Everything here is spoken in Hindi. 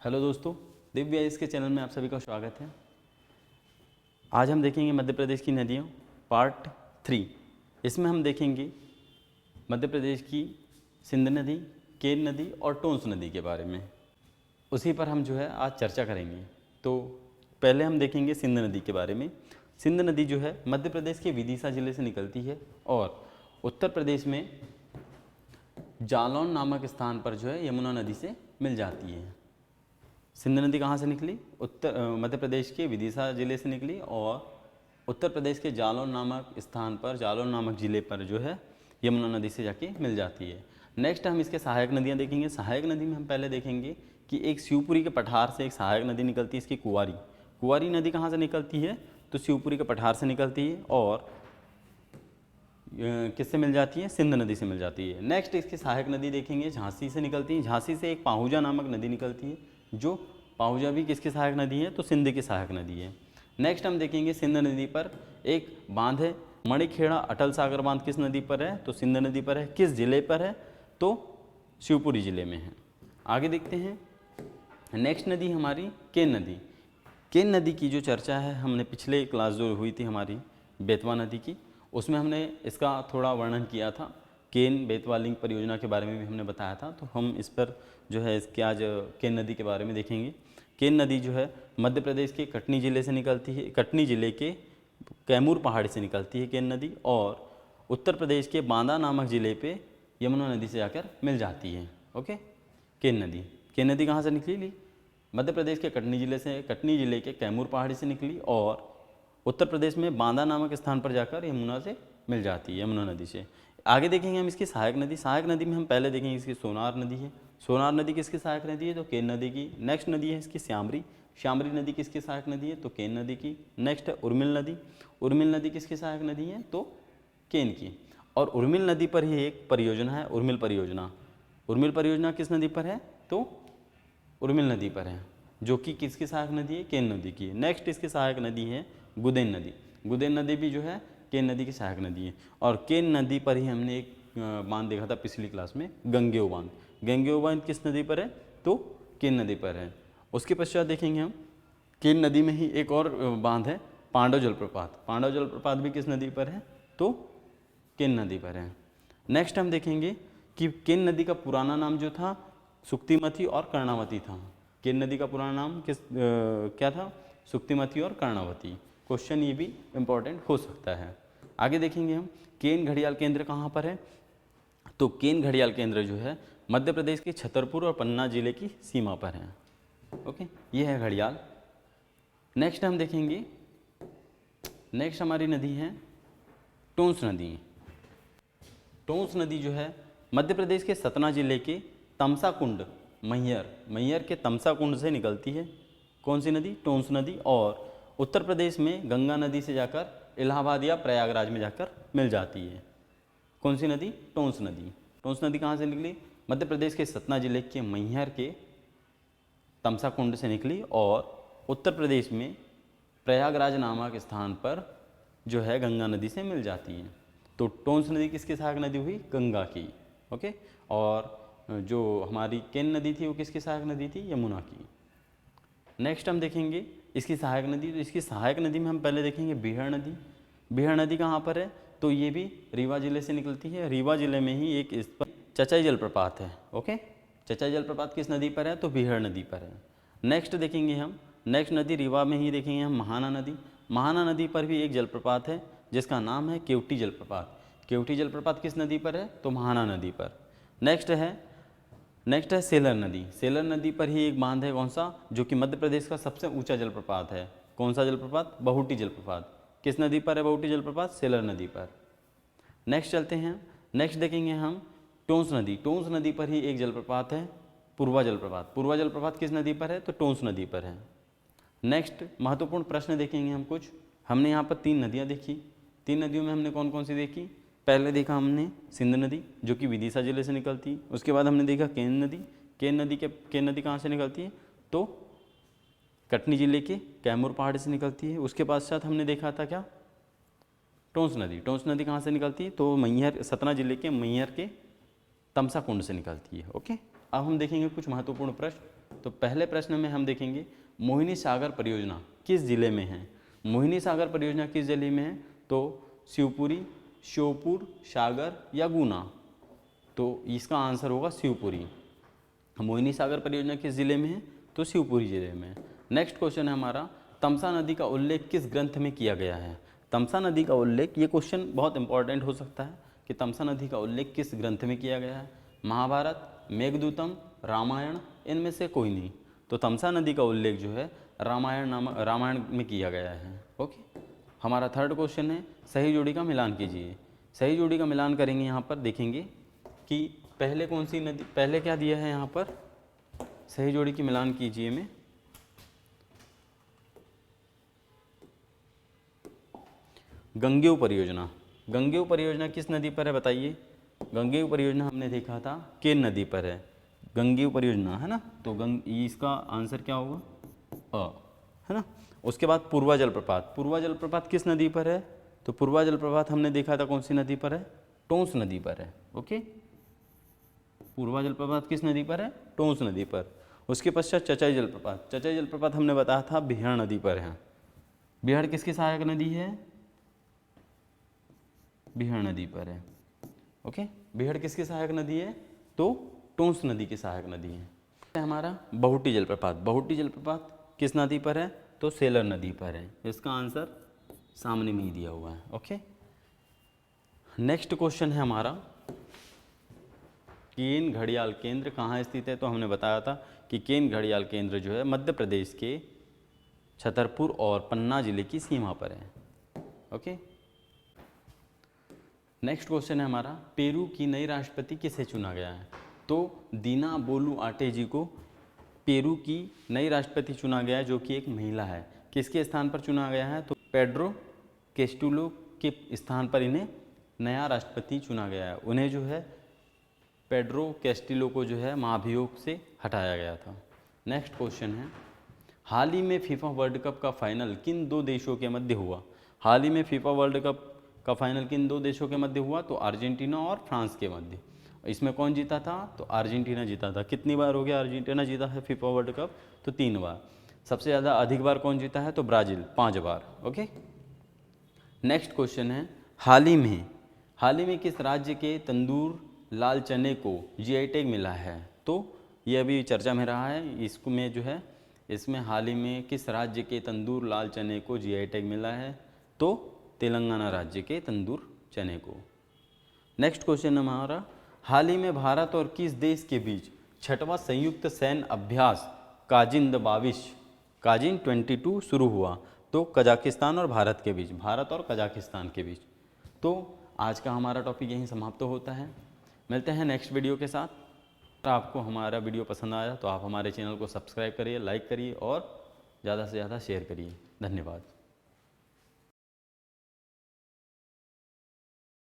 हेलो दोस्तों, दिव्य आइस के चैनल में आप सभी का स्वागत है। आज हम देखेंगे मध्य प्रदेश की नदियाँ पार्ट 3। इसमें हम देखेंगे मध्य प्रदेश की सिंध नदी, केन नदी और टोंस नदी के बारे में। उसी पर हम आज चर्चा करेंगे। तो पहले हम देखेंगे सिंध नदी के बारे में। सिंध नदी मध्य प्रदेश के विदिशा ज़िले से निकलती है और उत्तर प्रदेश में जालौन नामक स्थान पर यमुना नदी से मिल जाती है। सिंध नदी कहाँ से निकली? मध्य प्रदेश के विदिशा ज़िले से निकली और उत्तर प्रदेश के जालौन नामक स्थान पर, जालौन नामक ज़िले पर यमुना नदी से जाके मिल जाती है। नेक्स्ट हम इसके सहायक नदियाँ देखेंगे। सहायक नदी में हम पहले देखेंगे कि एक शिवपुरी के पठार से एक सहायक नदी निकलती है, इसकी कुंवारी। कुंवारी नदी कहाँ से निकलती है? तो शिवपुरी के पठार से निकलती है और किससे मिल जाती है? सिंध नदी से मिल जाती है। नेक्स्ट इसकी सहायक नदी देखेंगे, झांसी से निकलती है। झांसी से एक पाहुजा नामक नदी निकलती है, जो पाहुजा भी किसकी सहायक नदी है? तो सिंध की सहायक नदी है। नेक्स्ट हम देखेंगे सिंध नदी पर एक बांध है, मणिखेड़ा अटल सागर बांध किस नदी पर है? तो सिंध नदी पर है। किस जिले पर है? तो शिवपुरी जिले में है। आगे देखते हैं। नेक्स्ट नदी हमारी केन नदी। केन नदी की जो चर्चा है, हमने पिछले क्लास जो हुई थी हमारी बेतवा नदी की, उसमें हमने इसका थोड़ा वर्णन किया था। केन बेतवा लिंक परियोजना के बारे में भी हमने बताया था। तो हम इस पर इसके आज केन नदी के बारे में देखेंगे। केन नदी मध्य प्रदेश के कटनी ज़िले से निकलती है। कटनी ज़िले के कैमूर पहाड़ी से निकलती है केन नदी और उत्तर प्रदेश के बांदा नामक ज़िले पे यमुना नदी से जाकर मिल जाती है। ओके, केन नदी कहाँ से निकली? मध्य प्रदेश के कटनी ज़िले से, कटनी ज़िले के कैमूर पहाड़ी से निकली और उत्तर प्रदेश में बांदा नामक स्थान पर जाकर यमुना से मिल जाती है, यमुना नदी से। आगे देखेंगे हम इसकी सहायक नदी। सहायक नदी में हम पहले देखेंगे इसकी सोनार नदी है। सोनार नदी किसकी सहायक नदी है? तो केन नदी की। नेक्स्ट नदी है इसकी श्यामरी। श्यामरी नदी किसकी सहायक नदी है? तो केन नदी की। नेक्स्ट है उर्मिल नदी। उर्मिल नदी किसकी सहायक नदी है? तो केन की। और उर्मिल नदी पर ही एक परियोजना है, उर्मिल परियोजना। उर्मिल परियोजना किस नदी पर है? तो उर्मिल नदी पर है, जो कि किसकी सहायक नदी है? केन नदी की। नेक्स्ट इसकी सहायक नदी है गुदेन नदी। गुदेन नदी भी केन नदी की सहायक नदी है। और केन नदी पर ही हमने एक बांध देखा था पिछली क्लास में, गंगेय बांध। गंगेय बांध किस नदी पर है? तो केन नदी पर है। उसके पश्चात देखेंगे हम केन नदी में ही एक और बांध है, पांडव जलप्रपात। पांडव जलप्रपात भी किस नदी पर है? तो केन नदी पर है। नेक्स्ट हम देखेंगे कि केन नदी का पुराना नाम था सुक्तिमती और कर्णावती था। केन नदी का पुराना नाम क्या था? सुक्तिमती और कर्णावती। क्वेश्चन ये भी इम्पॉर्टेंट हो सकता है। आगे देखेंगे हम केन घड़ियाल केंद्र कहाँ पर है? तो केन घड़ियाल केंद्र मध्य प्रदेश के छतरपुर और पन्ना जिले की सीमा पर है। ओके, ये है घड़ियाल। नेक्स्ट हम देखेंगे, नेक्स्ट हमारी नदी है टोंस नदी। टोंस नदी मध्य प्रदेश के सतना जिले के तमसा कुंड, मैहर के तमसा कुंड से निकलती है। कौन सी नदी? टोंस नदी। और उत्तर प्रदेश में गंगा नदी से जाकर इलाहाबाद या प्रयागराज में जाकर मिल जाती है। कौन सी नदी? टोंस नदी। टोंस नदी कहाँ से निकली? मध्य प्रदेश के सतना जिले के मैहर के तमसा कुंड से निकली और उत्तर प्रदेश में प्रयागराज नामक स्थान पर गंगा नदी से मिल जाती है। तो टोंस नदी किसकी सहायक नदी हुई? गंगा की। ओके, और जो हमारी केन नदी थी वो किसकी सहायक नदी थी? यमुना की। नेक्स्ट हम देखेंगे इसकी सहायक नदी। तो इसकी सहायक नदी में हम पहले देखेंगे बिहार नदी। बिहार नदी कहाँ पर है? तो ये भी रीवा जिले से निकलती है। रीवा जिले में ही एक इस पर चचाई जलप्रपात है। ओके, चचाई जलप्रपात किस नदी पर है? तो बिहार नदी पर है। नेक्स्ट देखेंगे हम, नेक्स्ट नदी रीवा में ही देखेंगे हम महाना नदी। महाना नदी पर भी एक जलप्रपात है जिसका नाम है केवटी जलप्रपात। केवटी जलप्रपात किस नदी पर है? तो महाना नदी पर। नेक्स्ट है सेलर नदी। सेलर नदी पर ही एक बांध है, कौन सा? जो कि मध्य प्रदेश का सबसे ऊंचा जलप्रपात है। कौन सा जलप्रपात? बहुटी जलप्रपात। किस नदी पर है बहुटी जलप्रपात? सेलर नदी पर। नेक्स्ट चलते हैं, नेक्स्ट देखेंगे हम टोंस नदी। टोंस नदी पर ही एक जलप्रपात है, पूर्वा जलप्रपात। पूर्वा जलप्रपात किस नदी पर है? तो टोंस नदी पर है। नेक्स्ट महत्वपूर्ण प्रश्न देखेंगे हम कुछ। हमने यहाँ पर 3 नदियाँ देखी। 3 नदियों में हमने कौन कौन सी देखी? पहले देखा हमने सिंध नदी, जो कि विदिशा जिले से निकलती है। उसके बाद हमने देखा केन नदी। केन नदी कहाँ से निकलती है? तो कटनी जिले के कैमूर पहाड़ी से निकलती है। उसके पश्चात हमने देखा था क्या? टोंस नदी। टोंस नदी कहाँ से निकलती है? तो सतना जिले के मैहर के तमसा कुंड से निकलती है। ओके, अब हम देखेंगे कुछ महत्वपूर्ण प्रश्न। तो पहले प्रश्न में हम देखेंगे मोहिनी सागर परियोजना किस जिले में है। मोहिनी सागर परियोजना किस जिले में है, तो शिवपुरी, श्योपुर, सागर या गुना। तो इसका आंसर होगा शिवपुरी। मोहिनी सागर परियोजना किस जिले में है, तो शिवपुरी जिले में है। नेक्स्ट क्वेश्चन है हमारा, तमसा नदी का उल्लेख किस ग्रंथ में किया गया है। तमसा नदी का उल्लेख, ये क्वेश्चन बहुत इंपॉर्टेंट हो सकता है कि तमसा नदी का उल्लेख किस ग्रंथ में किया गया है। महाभारत, मेघदूतम, रामायण, इनमें से कोई नहीं। तो तमसा नदी का उल्लेख जो है रामायण में किया गया है। ओके, हमारा थर्ड क्वेश्चन है, सही जोड़ी का मिलान कीजिए। सही जोड़ी का मिलान करेंगे, यहाँ पर देखेंगे कि पहले कौन सी नदी, पहले क्या दिया है यहाँ पर, सही जोड़ी की मिलान कीजिए में गंगेय परियोजना। गंगेय परियोजना किस नदी पर है बताइए। गंगेय परियोजना हमने देखा था केन नदी पर है, गंगेय परियोजना है ना। तो इसका आंसर क्या होगा, है ना। उसके बाद पूर्वा जलप्रपात। पूर्वा जलप्रपात किस नदी पर है, तो पूर्वा जलप्रपात हमने देखा था कौन सी नदी पर है, टोंस नदी पर है। ओके, पूर्वा जलप्रपात किस नदी पर है, टोंस नदी पर। उसके पश्चात चचाई जलप्रपात। चचाई जलप्रपात हमने बताया था बिहार नदी पर है। बिहार किसकी सहायक नदी है, बिहार नदी पर है। ओके, बिहार किसकी सहायक नदी है, तो टोंस नदी की सहायक नदी है। हमारा बहुटी जलप्रपात। बहुटी जलप्रपात किस नदी पर है, तो सेलर नदी पर है। इसका आंसर सामने में ही दिया हुआ है। ओके, नेक्स्ट क्वेश्चन है हमारा, केन घड़ियाल केंद्र कहाँ स्थित है। तो हमने बताया था कि केन घड़ियाल केंद्र जो है मध्य प्रदेश के छतरपुर और पन्ना जिले की सीमा पर है। ओके, नेक्स्ट क्वेश्चन है हमारा, पेरू की नई राष्ट्रपति किसे चुना गया है। तो दीना बोलुआर्टे जी को पेरू की नई राष्ट्रपति चुना गया है, जो कि एक महिला है। किसके स्थान पर चुना गया है, तो पेड्रो कैस्टिलो के स्थान पर इन्हें नया राष्ट्रपति चुना गया है। उन्हें जो है पेड्रो कैस्टिलो को जो है महाभियोग से हटाया गया था। नेक्स्ट क्वेश्चन है, हाल ही में फीफा वर्ल्ड कप का फाइनल किन दो देशों के मध्य हुआ। हाल ही में फीफा वर्ल्ड कप का फाइनल किन दो देशों के मध्य हुआ, तो अर्जेंटीना और फ्रांस के मध्य। इसमें कौन जीता था, तो अर्जेंटीना जीता था। कितनी बार हो गया अर्जेंटीना जीता है फीफा वर्ल्ड कप, तो 3 बार। सबसे ज़्यादा अधिक बार कौन जीता है, तो ब्राज़ील 5 बार। ओके, नेक्स्ट क्वेश्चन है, हाल ही में किस राज्य के तंदूर लाल चने को जीआई टैग मिला है। तो ये अभी चर्चा में रहा है, इसमें जो है इसमें हाल ही में किस राज्य के तंदूर लाल चने को जीआई टैग मिला है, तो तेलंगाना राज्य के तंदूर चने को। नेक्स्ट क्वेश्चन हमारा, हाल ही में भारत और किस देश के बीच 6वां संयुक्त सैन्य अभ्यास काजिन 22 शुरू हुआ, तो कजाकिस्तान और भारत के बीच, भारत और कजाकिस्तान के बीच। तो आज का हमारा टॉपिक यहीं समाप्त होता है। मिलते हैं नेक्स्ट वीडियो के साथ। अगर आपको हमारा वीडियो पसंद आया तो आप हमारे चैनल को सब्सक्राइब करिए, लाइक करिए और ज़्यादा से ज़्यादा शेयर करिए। धन्यवाद।